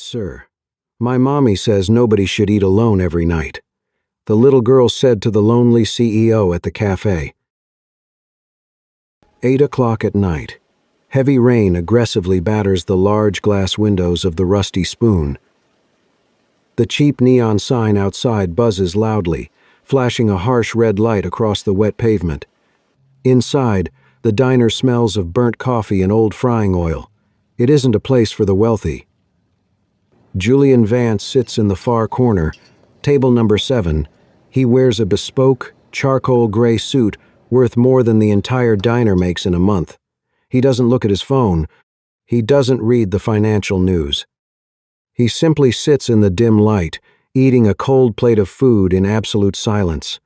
Sir, my mommy says nobody should eat alone every night, the little girl said to the lonely CEO at the cafe. 8 o'clock at night. Heavy rain aggressively batters the large glass windows of the Rusty Spoon. The cheap neon sign outside buzzes loudly, flashing a harsh red light across the wet pavement. Inside, the diner smells of burnt coffee and old frying oil. It isn't a place for the wealthy. Julian Vance sits in the far corner, table number 7. He wears a bespoke, charcoal gray suit worth more than the entire diner makes in a month. He doesn't look at his phone. He doesn't read the financial news. He simply sits in the dim light, eating a cold plate of food in absolute silence.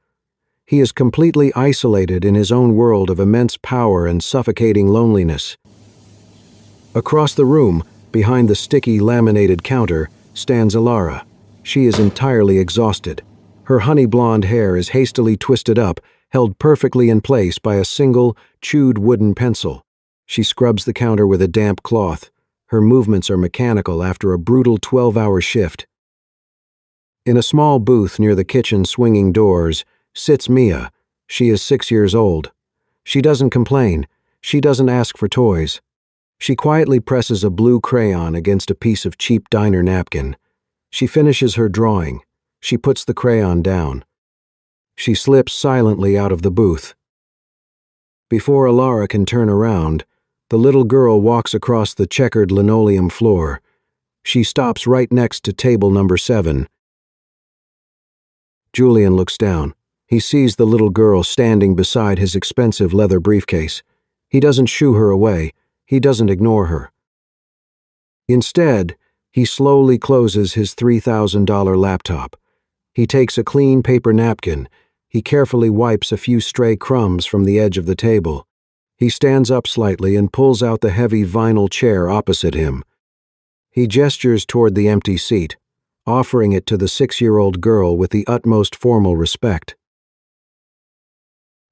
He is completely isolated in his own world of immense power and suffocating loneliness. Across the room, behind the sticky laminated counter, stands Ilara. She is entirely exhausted. Her honey blonde hair is hastily twisted up, held perfectly in place by a single, chewed wooden pencil. She scrubs the counter with a damp cloth. Her movements are mechanical after a brutal 12-hour shift. In a small booth near the kitchen swinging doors sits Mia. She is 6 years old. She doesn't complain. She doesn't ask for toys. She quietly presses a blue crayon against a piece of cheap diner napkin. She finishes her drawing. She puts the crayon down. She slips silently out of the booth. Before Ilara can turn around, the little girl walks across the checkered linoleum floor. She stops right next to table number 7. Julian looks down. He sees the little girl standing beside his expensive leather briefcase. He doesn't shoo her away. He doesn't ignore her. Instead, he slowly closes his $3,000 laptop. He takes a clean paper napkin. He carefully wipes a few stray crumbs from the edge of the table. He stands up slightly and pulls out the heavy vinyl chair opposite him. He gestures toward the empty seat, offering it to the 6-year-old girl with the utmost formal respect.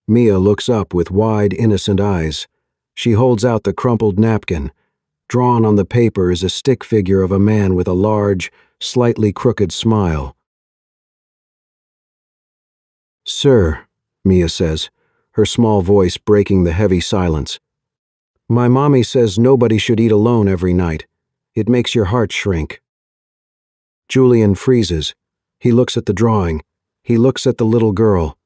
Mia looks up with wide, innocent eyes. She holds out the crumpled napkin. Drawn on the paper is a stick figure of a man with a large, slightly crooked smile. "Sir," Mia says, her small voice breaking the heavy silence. "My mommy says nobody should eat alone every night. It makes your heart shrink." Julian freezes. He looks at the drawing. He looks at the little girl.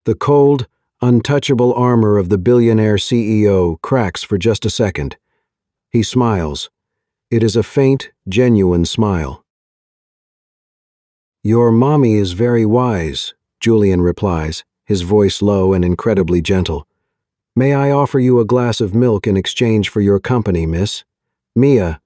The cold, untouchable armor of the billionaire CEO cracks for just a second. He smiles. It is a faint, genuine smile. "Your mommy is very wise," Julian replies, his voice low and incredibly gentle. "May I offer you a glass of milk in exchange for your company, miss? Mia."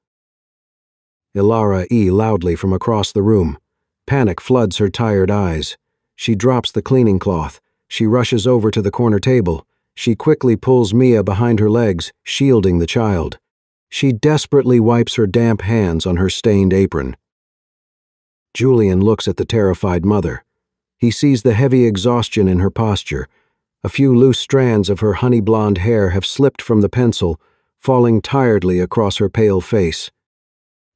Ilara loudly from across the room. Panic floods her tired eyes. She drops the cleaning cloth. She rushes over to the corner table. She quickly pulls Mia behind her legs, shielding the child. She desperately wipes her damp hands on her stained apron. Julian looks at the terrified mother. He sees the heavy exhaustion in her posture. A few loose strands of her honey blonde hair have slipped from the pencil, falling tiredly across her pale face.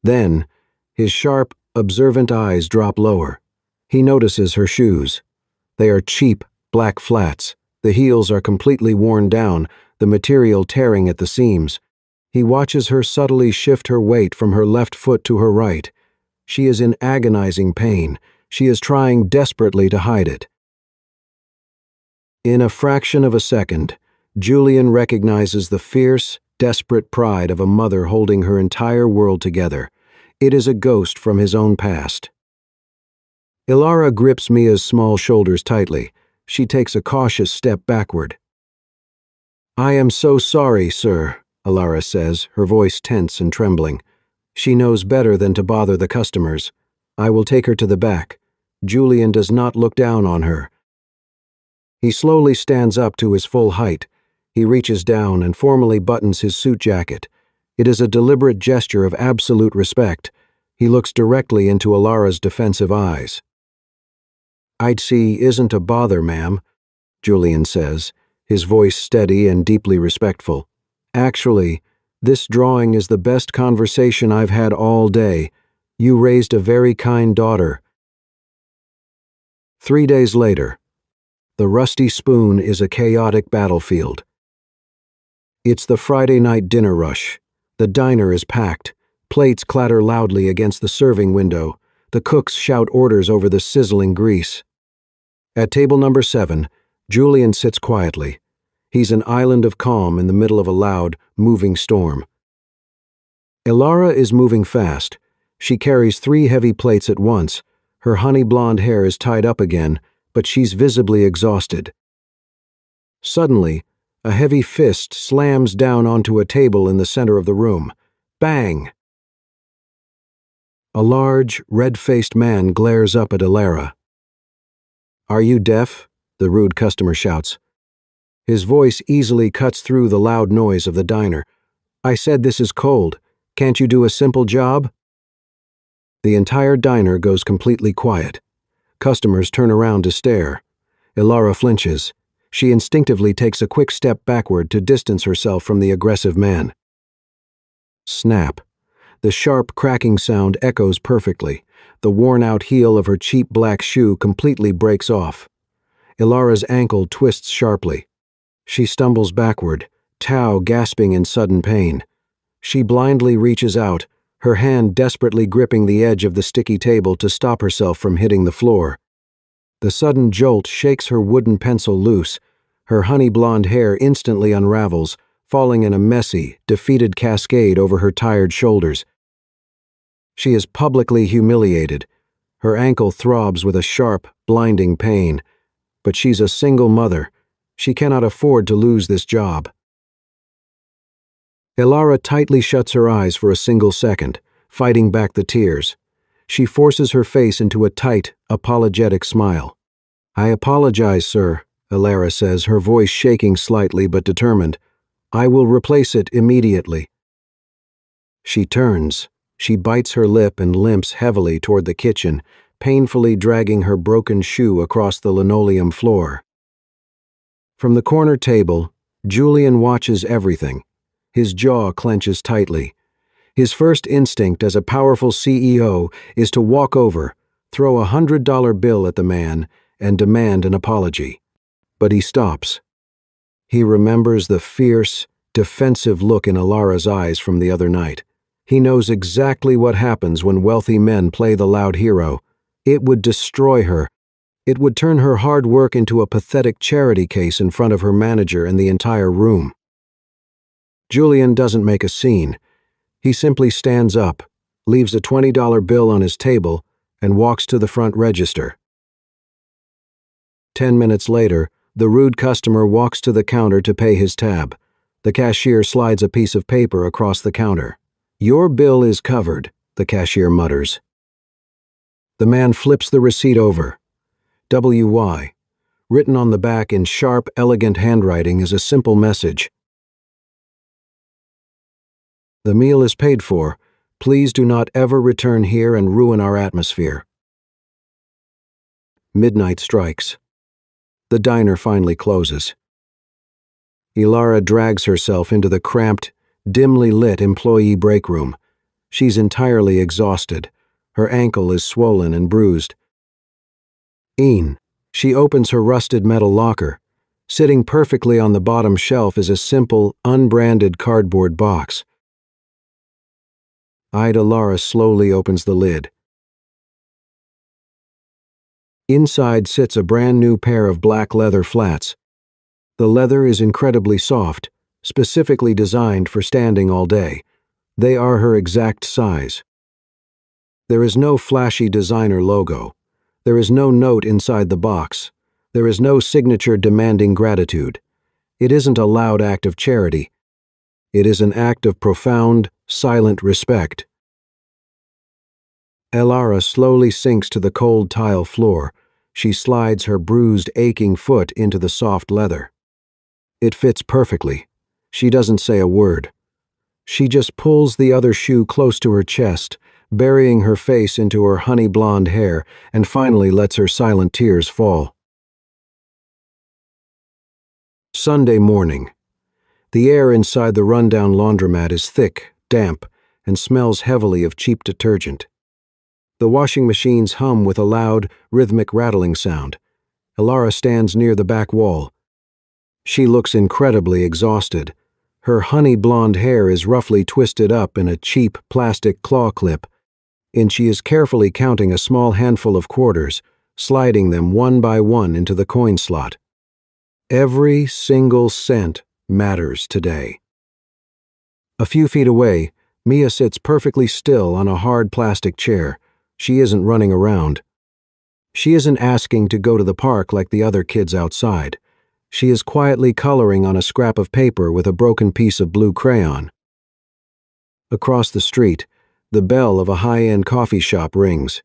Then, his sharp, observant eyes drop lower. He notices her shoes. They are cheap, black flats. The heels are completely worn down, the material tearing at the seams. He watches her subtly shift her weight from her left foot to her right. She is in agonizing pain. She is trying desperately to hide it. In a fraction of a second, Julian recognizes the fierce, desperate pride of a mother holding her entire world together. It is a ghost from his own past. Ilara grips Mia's small shoulders tightly. She takes a cautious step backward. "I am so sorry, sir," Ilara says, her voice tense and trembling. She knows better than to bother the customers. "I will take her to the back." Julian does not look down on her. He slowly stands up to his full height. He reaches down and formally buttons his suit jacket. It is a deliberate gesture of absolute respect. He looks directly into Ilara's defensive eyes. "I'd see isn't a bother, ma'am," Julian says, his voice steady and deeply respectful. "Actually, this drawing is the best conversation I've had all day. You raised a very kind daughter. 3 days later. The Rusty Spoon is a chaotic battlefield. It's the Friday night dinner rush. The diner is packed. Plates clatter loudly against the serving window. The cooks shout orders over the sizzling grease. At table number 7, Julian sits quietly. He's an island of calm in the middle of a loud, moving storm. Ilara is moving fast. She carries 3 heavy plates at once. Her honey blonde hair is tied up again, but she's visibly exhausted. Suddenly, a heavy fist slams down onto a table in the center of the room. Bang! A large, red-faced man glares up at Ilara. "Are you deaf?" the rude customer shouts. His voice easily cuts through the loud noise of the diner. "I said this is cold. Can't you do a simple job?" The entire diner goes completely quiet. Customers turn around to stare. Ilara flinches. She instinctively takes a quick step backward to distance herself from the aggressive man. Snap. The sharp cracking sound echoes perfectly. The worn-out heel of her cheap black shoe completely breaks off. Ilara's ankle twists sharply. She stumbles backward, Tao gasping in sudden pain. She blindly reaches out, her hand desperately gripping the edge of the sticky table to stop herself from hitting the floor. The sudden jolt shakes her wooden pencil loose. Her honey blonde hair instantly unravels, falling in a messy, defeated cascade over her tired shoulders. She is publicly humiliated. Her ankle throbs with a sharp, blinding pain. But she's a single mother. She cannot afford to lose this job. Ilara tightly shuts her eyes for a single second, fighting back the tears. She forces her face into a tight, apologetic smile. "I apologize, sir," Ilara says, her voice shaking slightly but determined. "I will replace it immediately." She turns. She bites her lip and limps heavily toward the kitchen, painfully dragging her broken shoe across the linoleum floor. From the corner table, Julian watches everything. His jaw clenches tightly. His first instinct as a powerful CEO is to walk over, throw a $100 bill at the man, and demand an apology. But he stops. He remembers the fierce, defensive look in Ilara's eyes from the other night. He knows exactly what happens when wealthy men play the loud hero. It would destroy her. It would turn her hard work into a pathetic charity case in front of her manager and the entire room. Julian doesn't make a scene. He simply stands up, leaves a $20 bill on his table, and walks to the front register. 10 minutes later, the rude customer walks to the counter to pay his tab. The cashier slides a piece of paper across the counter. "Your bill is covered," the cashier mutters. The man flips the receipt over. WY. Written on the back in sharp, elegant handwriting is a simple message. "The meal is paid for. Please do not ever return here and ruin our atmosphere." Midnight strikes. The diner finally closes. Ilara drags herself into the cramped, dimly lit employee break room. She's entirely exhausted. Her ankle is swollen and bruised. She opens her rusted metal locker. Sitting perfectly on the bottom shelf is a simple, unbranded cardboard box. Ilara slowly opens the lid. Inside sits a brand new pair of black leather flats. The leather is incredibly soft, specifically designed for standing all day. They are her exact size. There is no flashy designer logo. There is no note inside the box. There is no signature demanding gratitude. It isn't a loud act of charity. It is an act of profound, silent respect. Ilara slowly sinks to the cold tile floor. She slides her bruised, aching foot into the soft leather. It fits perfectly. She doesn't say a word. She just pulls the other shoe close to her chest, burying her face into her honey blonde hair, and finally lets her silent tears fall. Sunday morning. The air inside the rundown laundromat is thick, damp, and smells heavily of cheap detergent. The washing machines hum with a loud, rhythmic rattling sound. Ilara stands near the back wall. She looks incredibly exhausted. Her honey blonde hair is roughly twisted up in a cheap plastic claw clip, and she is carefully counting a small handful of quarters, sliding them one by one into the coin slot. Every single cent matters today. A few feet away, Mia sits perfectly still on a hard plastic chair. She isn't running around. She isn't asking to go to the park like the other kids outside. She is quietly coloring on a scrap of paper with a broken piece of blue crayon. Across the street, the bell of a high-end coffee shop rings.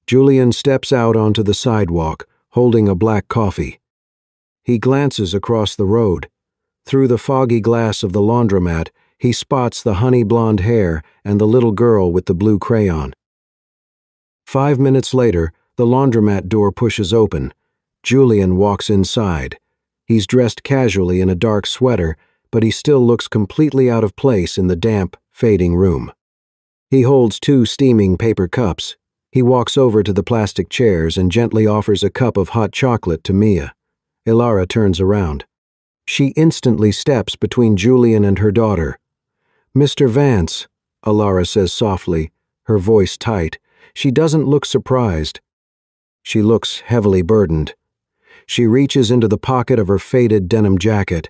Julian steps out onto the sidewalk, holding a black coffee. He glances across the road. Through the foggy glass of the laundromat, he spots the honey blonde hair and the little girl with the blue crayon. 5 minutes later, the laundromat door pushes open. Julian walks inside. He's dressed casually in a dark sweater, but he still looks completely out of place in the damp, fading room. He holds 2 steaming paper cups. He walks over to the plastic chairs and gently offers a cup of hot chocolate to Mia. Ilara turns around. She instantly steps between Julian and her daughter. "Mr. Vance," Ilara says softly, her voice tight. She doesn't look surprised. She looks heavily burdened. She reaches into the pocket of her faded denim jacket.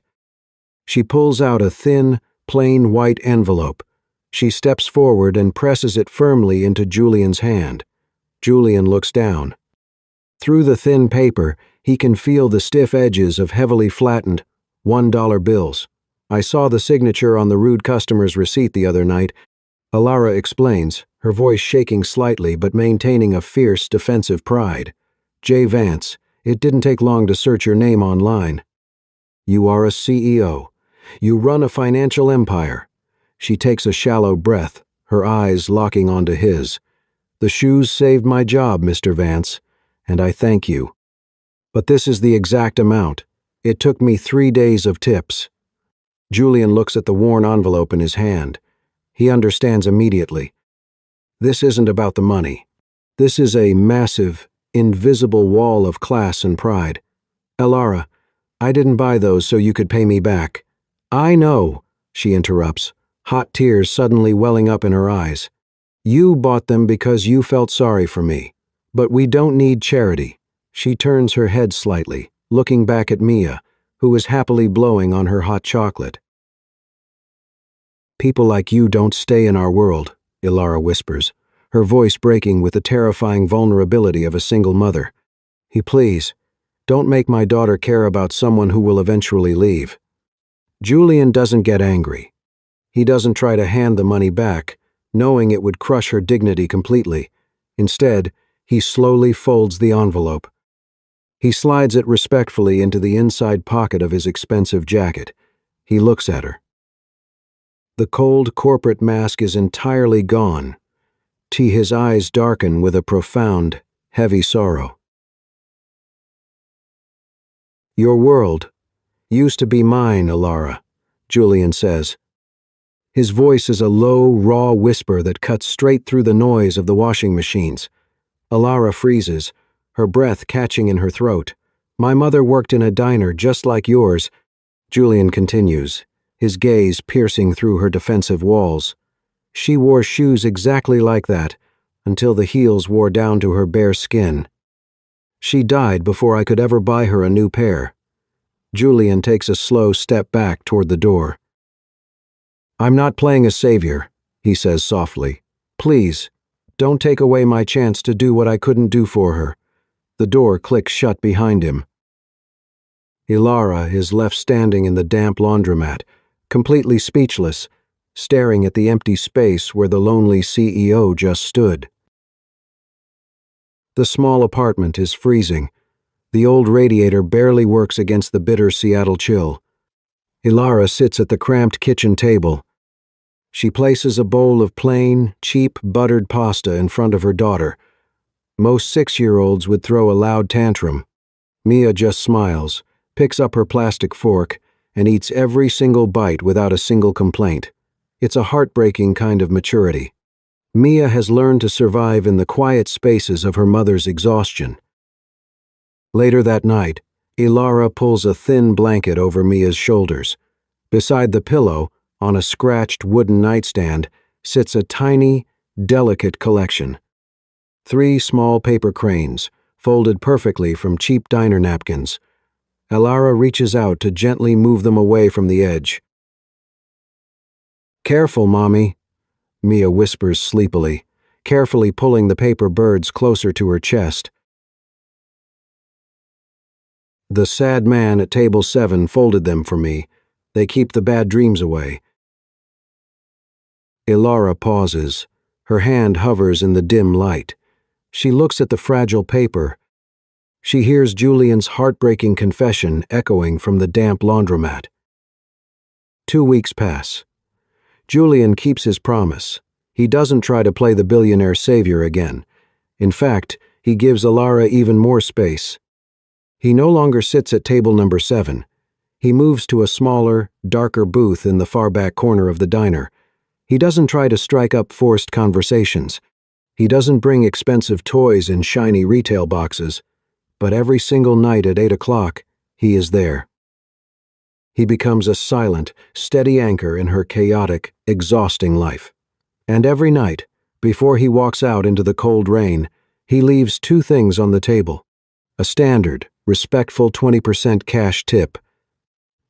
She pulls out a thin, plain white envelope. She steps forward and presses it firmly into Julian's hand. Julian looks down. Through the thin paper, he can feel the stiff edges of heavily flattened $1 bills. "I saw the signature on the rude customer's receipt the other night," Ilara explains, her voice shaking slightly but maintaining a fierce, defensive pride. "J. Vance, it didn't take long to search your name online. You are a CEO. You run a financial empire." She takes a shallow breath, her eyes locking onto his. "The shoes saved my job, Mr. Vance, and I thank you. But this is the exact amount. It took me 3 days of tips." Julian looks at the worn envelope in his hand. He understands immediately. This isn't about the money. This is a massive, invisible wall of class and pride. "Ilara, I didn't buy those so you could pay me back." "I know," she interrupts, hot tears suddenly welling up in her eyes. "You bought them because you felt sorry for me. But we don't need charity." She turns her head slightly, looking back at Mia, who is happily blowing on her hot chocolate. "People like you don't stay in our world," Ilara whispers, her voice breaking with the terrifying vulnerability of a single mother. Please, don't make my daughter care about someone who will eventually leave." Julian doesn't get angry. He doesn't try to hand the money back, knowing it would crush her dignity completely. Instead, he slowly folds the envelope. He slides it respectfully into the inside pocket of his expensive jacket. He looks at her. The cold corporate mask is entirely gone. His eyes darken with a profound, heavy sorrow. "Your world used to be mine, Ilara," Julian says. His voice is a low, raw whisper that cuts straight through the noise of the washing machines. Ilara freezes, her breath catching in her throat. "My mother worked in a diner just like yours," Julian continues, his gaze piercing through her defensive walls. "She wore shoes exactly like that, until the heels wore down to her bare skin. She died before I could ever buy her a new pair." Julian takes a slow step back toward the door. "I'm not playing a savior," he says softly. "Please, don't take away my chance to do what I couldn't do for her." The door clicks shut behind him. Ilara is left standing in the damp laundromat, completely speechless, staring at the empty space where the lonely CEO just stood. The small apartment is freezing. The old radiator barely works against the bitter Seattle chill. Ilara sits at the cramped kitchen table. She places a bowl of plain, cheap, buttered pasta in front of her daughter. Most 6-year-olds would throw a loud tantrum. Mia just smiles, picks up her plastic fork, and eats every single bite without a single complaint. It's a heartbreaking kind of maturity. Mia has learned to survive in the quiet spaces of her mother's exhaustion. Later that night, Ilara pulls a thin blanket over Mia's shoulders. Beside the pillow, on a scratched wooden nightstand, sits a tiny, delicate collection. 3 small paper cranes, folded perfectly from cheap diner napkins. Ilara reaches out to gently move them away from the edge. "Careful, Mommy," Mia whispers sleepily, carefully pulling the paper birds closer to her chest. "The sad man at table 7 folded them for me. They keep the bad dreams away." Ilara pauses. Her hand hovers in the dim light. She looks at the fragile paper. She hears Julian's heartbreaking confession echoing from the damp laundromat. 2 weeks pass. Julian keeps his promise. He doesn't try to play the billionaire savior again. In fact, he gives Ilara even more space. He no longer sits at table number 7. He moves to a smaller, darker booth in the far back corner of the diner. He doesn't try to strike up forced conversations. He doesn't bring expensive toys in shiny retail boxes. But every single night at 8 o'clock, he is there. He becomes a silent, steady anchor in her chaotic, exhausting life. And every night, before he walks out into the cold rain, he leaves 2 things on the table: a standard, respectful 20% cash tip,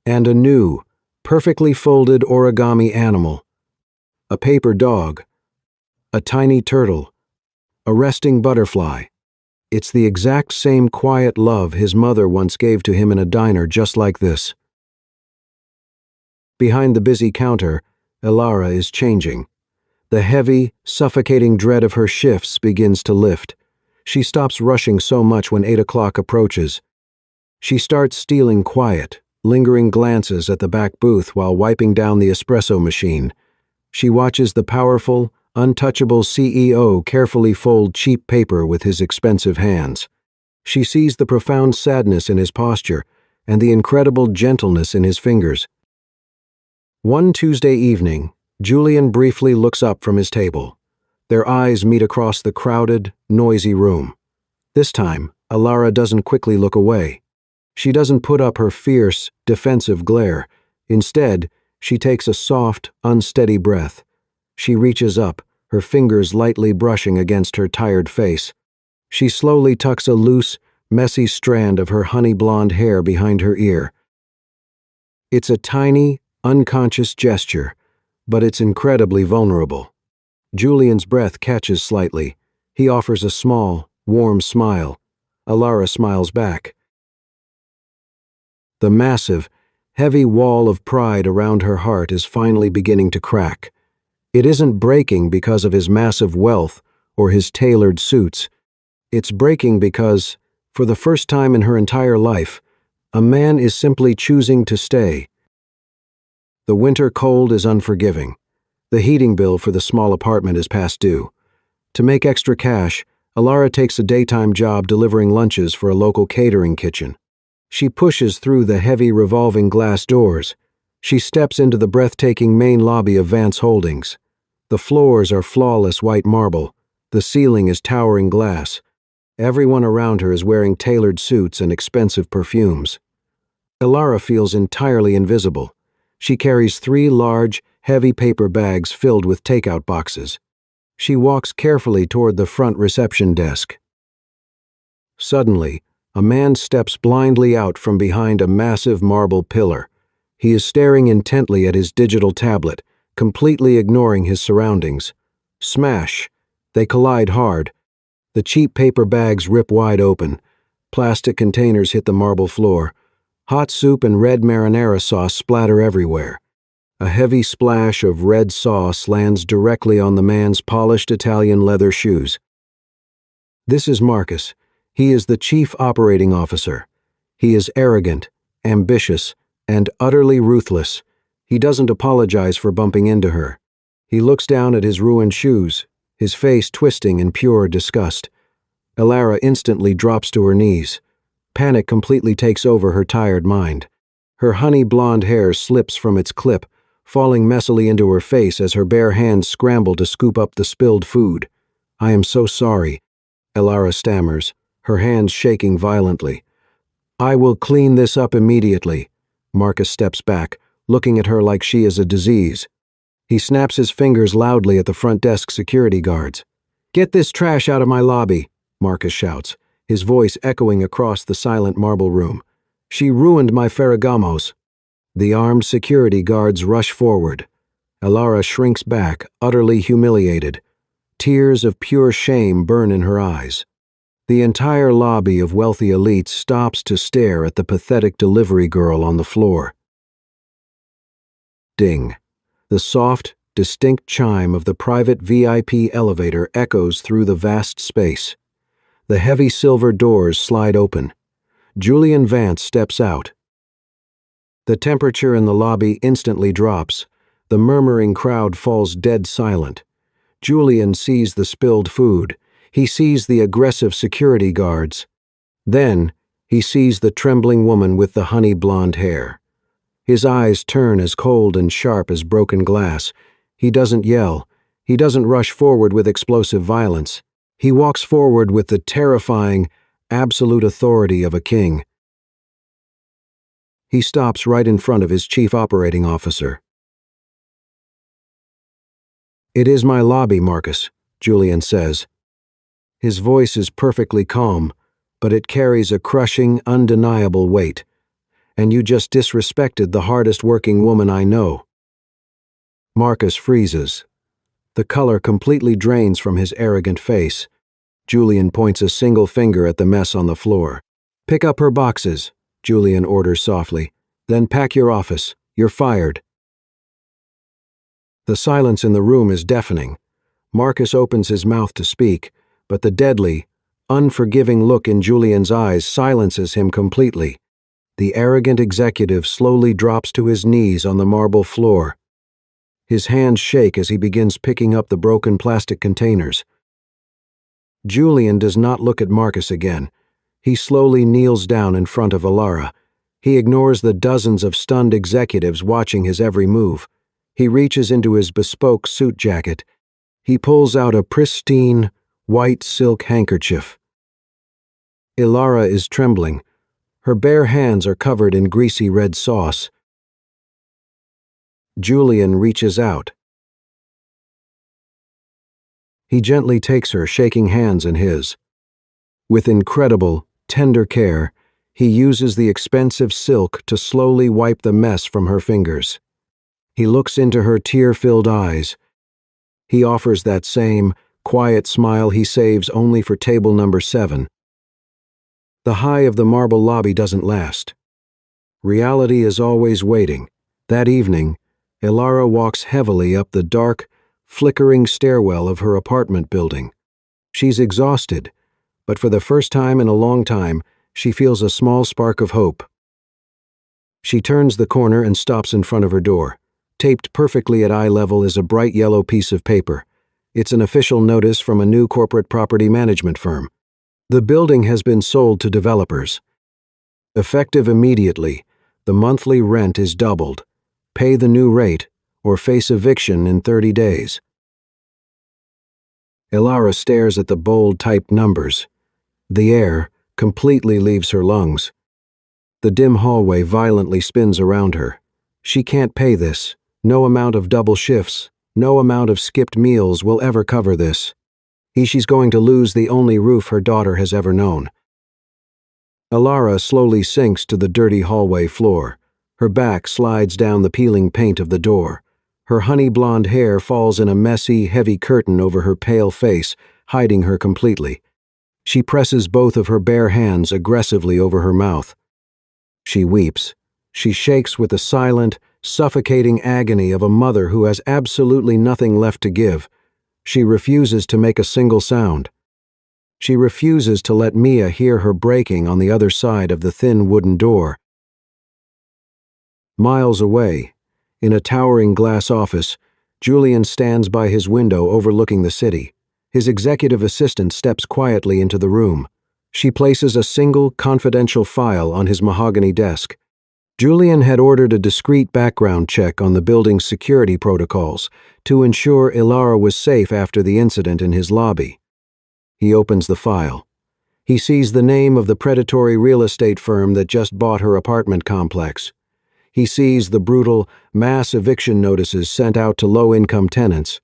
and a new, perfectly folded origami animal: a paper dog, a tiny turtle, a resting butterfly. It's the exact same quiet love his mother once gave to him in a diner just like this. Behind the busy counter, Ilara is changing. The heavy, suffocating dread of her shifts begins to lift. She stops rushing so much when 8 o'clock approaches. She starts stealing quiet, lingering glances at the back booth while wiping down the espresso machine. She watches the powerful, untouchable CEO carefully fold cheap paper with his expensive hands. She sees the profound sadness in his posture and the incredible gentleness in his fingers. One Tuesday evening, Julian briefly looks up from his table. Their eyes meet across the crowded, noisy room. This time, Ilara doesn't quickly look away. She doesn't put up her fierce, defensive glare. Instead, she takes a soft, unsteady breath. She reaches up, her fingers lightly brushing against her tired face. She slowly tucks a loose, messy strand of her honey-blonde hair behind her ear. It's a tiny, unconscious gesture, but it's incredibly vulnerable. Julian's breath catches slightly. He offers a small, warm smile. Ilara smiles back. The massive, heavy wall of pride around her heart is finally beginning to crack. It isn't breaking because of his massive wealth or his tailored suits. It's breaking because, for the first time in her entire life, a man is simply choosing to stay. The winter cold is unforgiving. The heating bill for the small apartment is past due. To make extra cash, Ilara takes a daytime job delivering lunches for a local catering kitchen. She pushes through the heavy revolving glass doors. She steps into the breathtaking main lobby of Vance Holdings. The floors are flawless white marble. The ceiling is towering glass. Everyone around her is wearing tailored suits and expensive perfumes. Ilara feels entirely invisible. She carries 3 large, heavy paper bags filled with takeout boxes. She walks carefully toward the front reception desk. Suddenly, a man steps blindly out from behind a massive marble pillar. He is staring intently at his digital tablet, completely ignoring his surroundings. Smash! They collide hard. The cheap paper bags rip wide open. Plastic containers hit the marble floor. Hot soup and red marinara sauce splatter everywhere. A heavy splash of red sauce lands directly on the man's polished Italian leather shoes. This is Marcus. He is the chief operating officer. He is arrogant, ambitious, and utterly ruthless. He doesn't apologize for bumping into her. He looks down at his ruined shoes, his face twisting in pure disgust. Ilara instantly drops to her knees. Panic completely takes over her tired mind. Her honey blonde hair slips from its clip, falling messily into her face as her bare hands scramble to scoop up the spilled food. "I am so sorry," Elara stammers, her hands shaking violently. "I will clean this up immediately." Marcus steps back, looking at her like she is a disease. He snaps his fingers loudly at the front desk security guards. "Get this trash out of my lobby," Marcus shouts, his voice echoing across the silent marble room. "She ruined my Ferragamos." The armed security guards rush forward. Elara shrinks back, utterly humiliated. Tears of pure shame burn in her eyes. The entire lobby of wealthy elites stops to stare at the pathetic delivery girl on the floor. Ding. The soft, distinct chime of the private VIP elevator echoes through the vast space. The heavy silver doors slide open. Julian Vance steps out. The temperature in the lobby instantly drops. The murmuring crowd falls dead silent. Julian sees the spilled food. He sees the aggressive security guards. Then, he sees the trembling woman with the honey blonde hair. His eyes turn as cold and sharp as broken glass. He doesn't yell. He doesn't rush forward with explosive violence. He walks forward with the terrifying, absolute authority of a king. He stops right in front of his chief operating officer. "It is my lobby, Marcus," Julian says. His voice is perfectly calm, but it carries a crushing, undeniable weight. "And you just disrespected the hardest working woman I know." Marcus freezes. The color completely drains from his arrogant face. Julian points a single finger at the mess on the floor. "Pick up her boxes," Julian orders softly. "Then pack your office. You're fired." The silence in the room is deafening. Marcus opens his mouth to speak, but the deadly, unforgiving look in Julian's eyes silences him completely. The arrogant executive slowly drops to his knees on the marble floor. His hands shake as he begins picking up the broken plastic containers. Julian does not look at Marcus again. He slowly kneels down in front of Elara. He ignores the dozens of stunned executives watching his every move. He reaches into his bespoke suit jacket. He pulls out a pristine, white silk handkerchief. Elara is trembling. Her bare hands are covered in greasy red sauce. Julian reaches out. He gently takes her, shaking hands in his. With incredible, tender care, he uses the expensive silk to slowly wipe the mess from her fingers. He looks into her tear-filled eyes. He offers that same, quiet smile he saves only for table number 7. The high of the marble lobby doesn't last. Reality is always waiting. That evening, Elara walks heavily up the dark, flickering stairwell of her apartment building. She's exhausted, but for the first time in a long time, she feels a small spark of hope. She turns the corner and stops in front of her door. Taped perfectly at eye level is a bright yellow piece of paper. It's an official notice from a new corporate property management firm. The building has been sold to developers. Effective immediately, the monthly rent is doubled. Pay the new rate, or face eviction in 30 days. Elara stares at the bold typed numbers. The air completely leaves her lungs. The dim hallway violently spins around her. She can't pay this. No amount of double shifts, no amount of skipped meals will ever cover this. She's going to lose the only roof her daughter has ever known. Elara slowly sinks to the dirty hallway floor. Her back slides down the peeling paint of the door. Her honey blonde hair falls in a messy, heavy curtain over her pale face, hiding her completely. She presses both of her bare hands aggressively over her mouth. She weeps. She shakes with the silent, suffocating agony of a mother who has absolutely nothing left to give. She refuses to make a single sound. She refuses to let Mia hear her breaking on the other side of the thin wooden door. Miles away, in a towering glass office, Julian stands by his window overlooking the city. His executive assistant steps quietly into the room. She places a single, confidential file on his mahogany desk. Julian had ordered a discreet background check on the building's security protocols to ensure Ilara was safe after the incident in his lobby. He opens the file. He sees the name of the predatory real estate firm that just bought her apartment complex. He sees the brutal, mass eviction notices sent out to low-income tenants.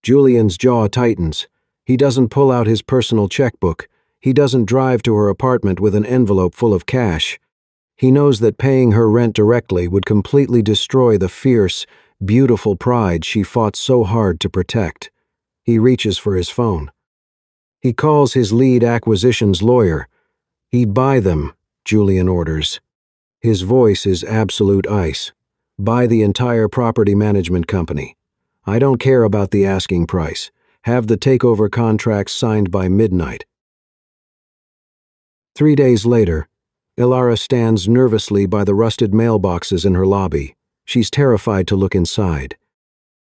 Julian's jaw tightens. He doesn't pull out his personal checkbook. He doesn't drive to her apartment with an envelope full of cash. He knows that paying her rent directly would completely destroy the fierce, beautiful pride she fought so hard to protect. He reaches for his phone. He calls his lead acquisitions lawyer. "He'd buy them," Julian orders. His voice is absolute ice. "Buy the entire property management company. I don't care about the asking price. Have the takeover contracts signed by midnight." 3 days later, Ilara stands nervously by the rusted mailboxes in her lobby. She's terrified to look inside.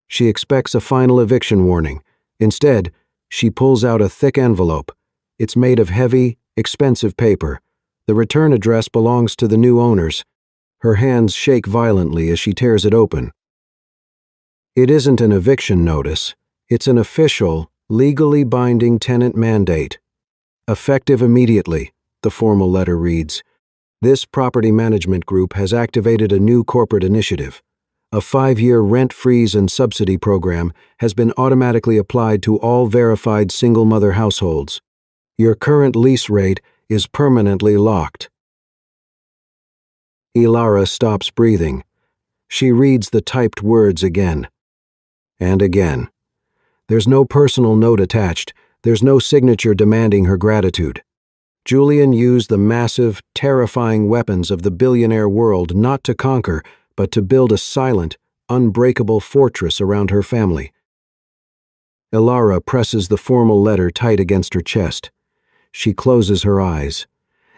She expects a final eviction warning. Instead, she pulls out a thick envelope. It's made of heavy, expensive paper. The return address belongs to the new owners. Her hands shake violently as she tears it open. It isn't an eviction notice. It's an official, legally binding tenant mandate. "Effective immediately," the formal letter reads. "This property management group has activated a new corporate initiative. A 5-year rent freeze and subsidy program has been automatically applied to all verified single-mother households. Your current lease rate is permanently locked." Ilara stops breathing. She reads the typed words again. And again. There's no personal note attached. There's no signature demanding her gratitude. Julian used the massive, terrifying weapons of the billionaire world not to conquer, but to build a silent, unbreakable fortress around her family. Ilara presses the formal letter tight against her chest. She closes her eyes,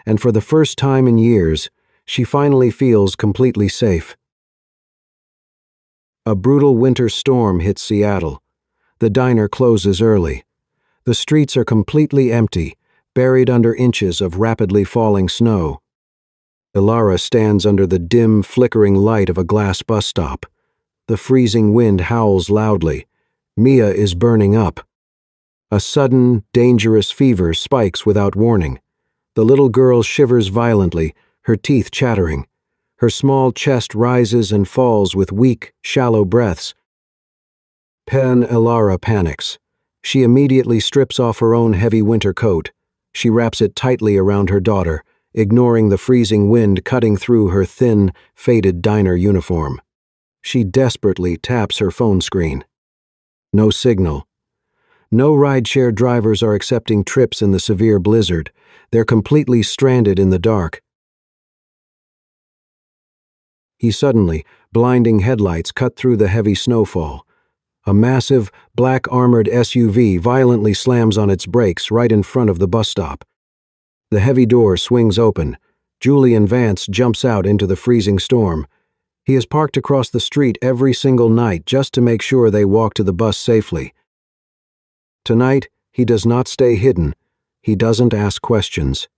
and for the first time in years, she finally feels completely safe. A brutal winter storm hits Seattle. The diner closes early. The streets are completely empty, buried under inches of rapidly falling snow. Ilara stands under the dim, flickering light of a glass bus stop. The freezing wind howls loudly. Mia is burning up. A sudden, dangerous fever spikes without warning. The little girl shivers violently, her teeth chattering. Her small chest rises and falls with weak, shallow breaths. Ilara panics. She immediately strips off her own heavy winter coat. She wraps it tightly around her daughter, ignoring the freezing wind cutting through her thin, faded diner uniform. She desperately taps her phone screen. No signal. No rideshare drivers are accepting trips in the severe blizzard. They're completely stranded in the dark. Suddenly, blinding headlights cut through the heavy snowfall. A massive, black-armored SUV violently slams on its brakes right in front of the bus stop. The heavy door swings open. Julian Vance jumps out into the freezing storm. He is parked across the street every single night just to make sure they walk to the bus safely. Tonight, he does not stay hidden. He doesn't ask questions.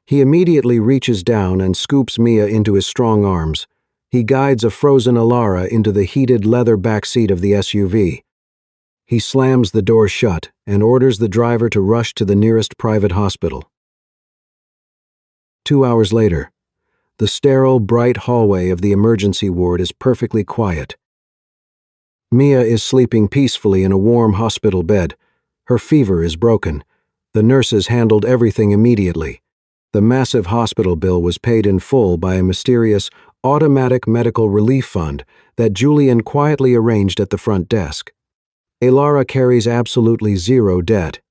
He immediately reaches down and scoops Mia into his strong arms. He guides a frozen Ilara into the heated leather back seat of the SUV. He slams the door shut and orders the driver to rush to the nearest private hospital. 2 hours later, the sterile, bright hallway of the emergency ward is perfectly quiet. Mia is sleeping peacefully in a warm hospital bed. Her fever is broken. The nurses handled everything immediately. The massive hospital bill was paid in full by a mysterious, automatic medical relief fund that Julian quietly arranged at the front desk. Ilara carries absolutely zero debt.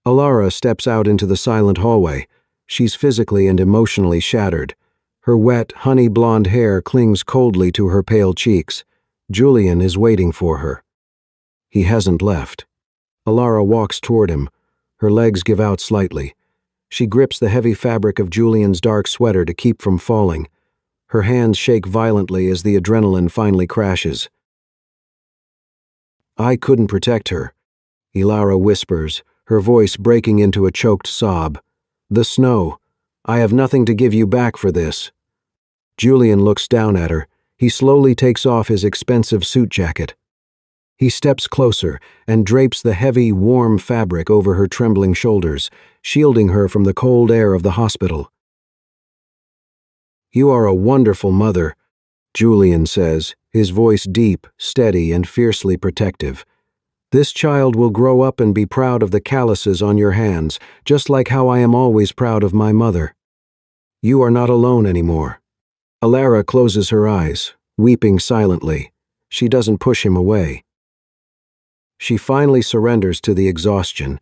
Ilara steps out into the silent hallway. She's physically and emotionally shattered. Her wet, honey-blonde hair clings coldly to her pale cheeks. Julian is waiting for her. He hasn't left. Ilara walks toward him. Her legs give out slightly. She grips the heavy fabric of Julian's dark sweater to keep from falling. Her hands shake violently as the adrenaline finally crashes. "I couldn't protect her," Ilara whispers, her voice breaking into a choked sob. "The snow. I have nothing to give you back for this." Julian looks down at her. He slowly takes off his expensive suit jacket. He steps closer and drapes the heavy, warm fabric over her trembling shoulders, shielding her from the cold air of the hospital. "You are a wonderful mother," Julian says, his voice deep, steady, and fiercely protective. "This child will grow up and be proud of the calluses on your hands, just like how I am always proud of my mother. You are not alone anymore." Alara closes her eyes, weeping silently. She doesn't push him away. She finally surrenders to the exhaustion.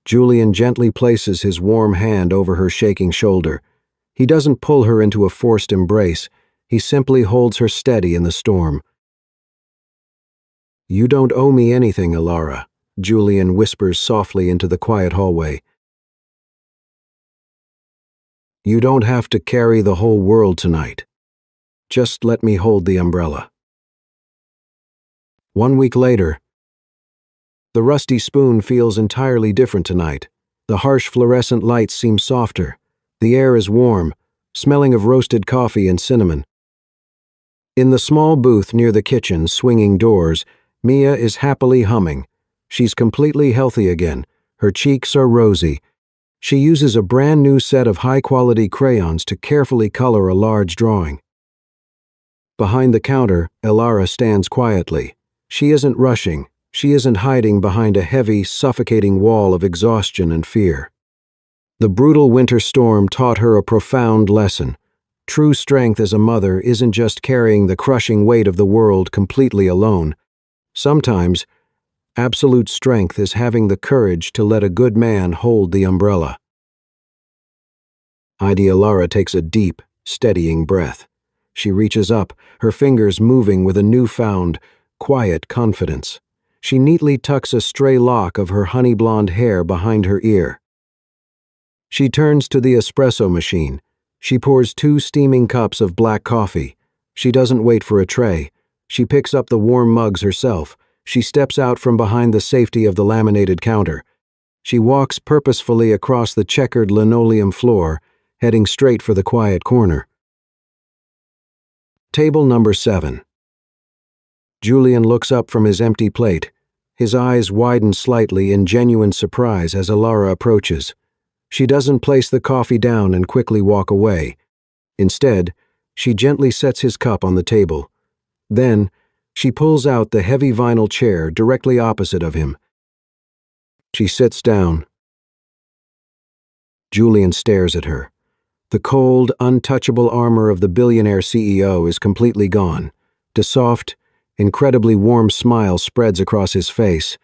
Julian gently places his warm hand over her shaking shoulder. He doesn't pull her into a forced embrace. He simply holds her steady in the storm. "You don't owe me anything, Alara," Julian whispers softly into the quiet hallway. "You don't have to carry the whole world tonight. Just let me hold the umbrella." 1 week later, the Rusty Spoon feels entirely different tonight. The harsh fluorescent lights seem softer. The air is warm, smelling of roasted coffee and cinnamon. In the small booth near the kitchen, swinging doors, Mia is happily humming. She's completely healthy again. Her cheeks are rosy. She uses a brand new set of high-quality crayons to carefully color a large drawing. Behind the counter, Alara stands quietly. She isn't rushing. She isn't hiding behind a heavy, suffocating wall of exhaustion and fear. The brutal winter storm taught her a profound lesson. True strength as a mother isn't just carrying the crushing weight of the world completely alone. Sometimes, absolute strength is having the courage to let a good man hold the umbrella. Alara takes a deep, steadying breath. She reaches up, her fingers moving with a newfound, quiet confidence. She neatly tucks a stray lock of her honey-blonde hair behind her ear. She turns to the espresso machine. She pours 2 steaming cups of black coffee. She doesn't wait for a tray. She picks up the warm mugs herself. She steps out from behind the safety of the laminated counter. She walks purposefully across the checkered linoleum floor, heading straight for the quiet corner. Table number 7. Julian looks up from his empty plate. His eyes widen slightly in genuine surprise as Alara approaches. She doesn't place the coffee down and quickly walk away. Instead, she gently sets his cup on the table. Then, she pulls out the heavy vinyl chair directly opposite of him. She sits down. Julian stares at her. The cold, untouchable armor of the billionaire CEO is completely gone. The soft, incredibly warm smile spreads across his face.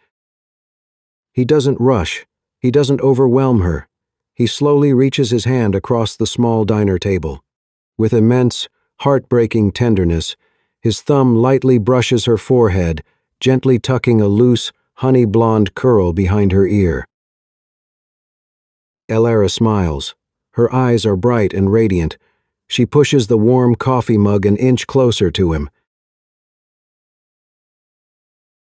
He doesn't rush. He doesn't overwhelm her. He slowly reaches his hand across the small diner table. With immense, heartbreaking tenderness, his thumb lightly brushes her forehead, gently tucking a loose, honey-blonde curl behind her ear. Alara smiles. Her eyes are bright and radiant. She pushes the warm coffee mug an inch closer to him.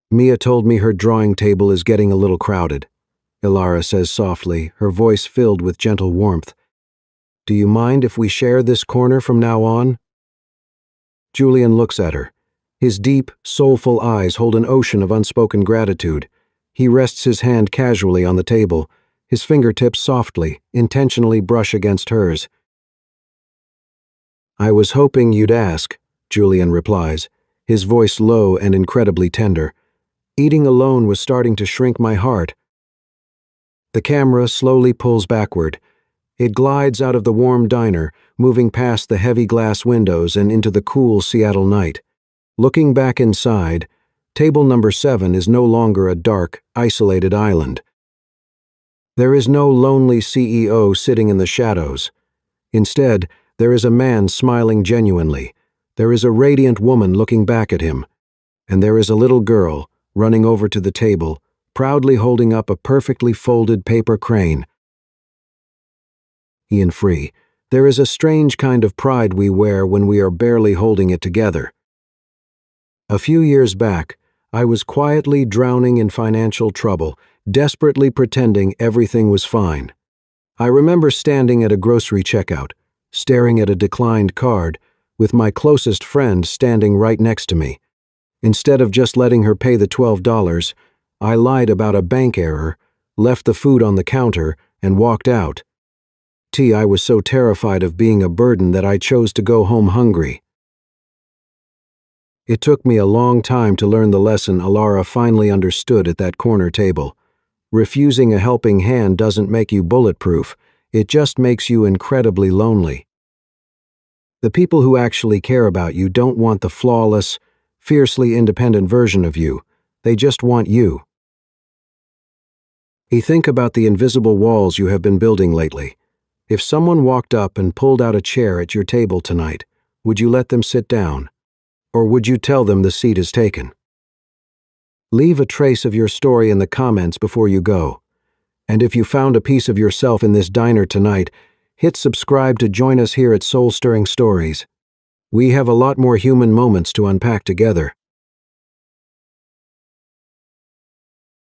"Mia told me her drawing table is getting a little crowded," Alara says softly, her voice filled with gentle warmth. "Do you mind if we share this corner from now on?" Julian looks at her. His deep, soulful eyes hold an ocean of unspoken gratitude. He rests his hand casually on the table. His fingertips softly, intentionally brush against hers. "I was hoping you'd ask," Julian replies, his voice low and incredibly tender. "Eating alone was starting to shrink my heart." The camera slowly pulls backward. It glides out of the warm diner, moving past the heavy glass windows and into the cool Seattle night. Looking back inside, table number 7 is no longer a dark, isolated island. There is no lonely CEO sitting in the shadows. Instead, there is a man smiling genuinely. There is a radiant woman looking back at him. And there is a little girl, running over to the table, proudly holding up a perfectly folded paper crane. Ian Free, there is a strange kind of pride we wear when we are barely holding it together. A few years back, I was quietly drowning in financial trouble, desperately pretending everything was fine. I remember standing at a grocery checkout, staring at a declined card, with my closest friend standing right next to me. Instead of just letting her pay the $12, I lied about a bank error, left the food on the counter, and walked out. I was so terrified of being a burden that I chose to go home hungry. It took me a long time to learn the lesson Alara finally understood at that corner table. Refusing a helping hand doesn't make you bulletproof, it just makes you incredibly lonely. The people who actually care about you don't want the flawless, fiercely independent version of you, they just want you. Think about the invisible walls you have been building lately. If someone walked up and pulled out a chair at your table tonight, would you let them sit down? Or would you tell them the seat is taken? Leave a trace of your story in the comments before you go. And if you found a piece of yourself in this diner tonight, hit subscribe to join us here at Soul Stirring Stories. We have a lot more human moments to unpack together.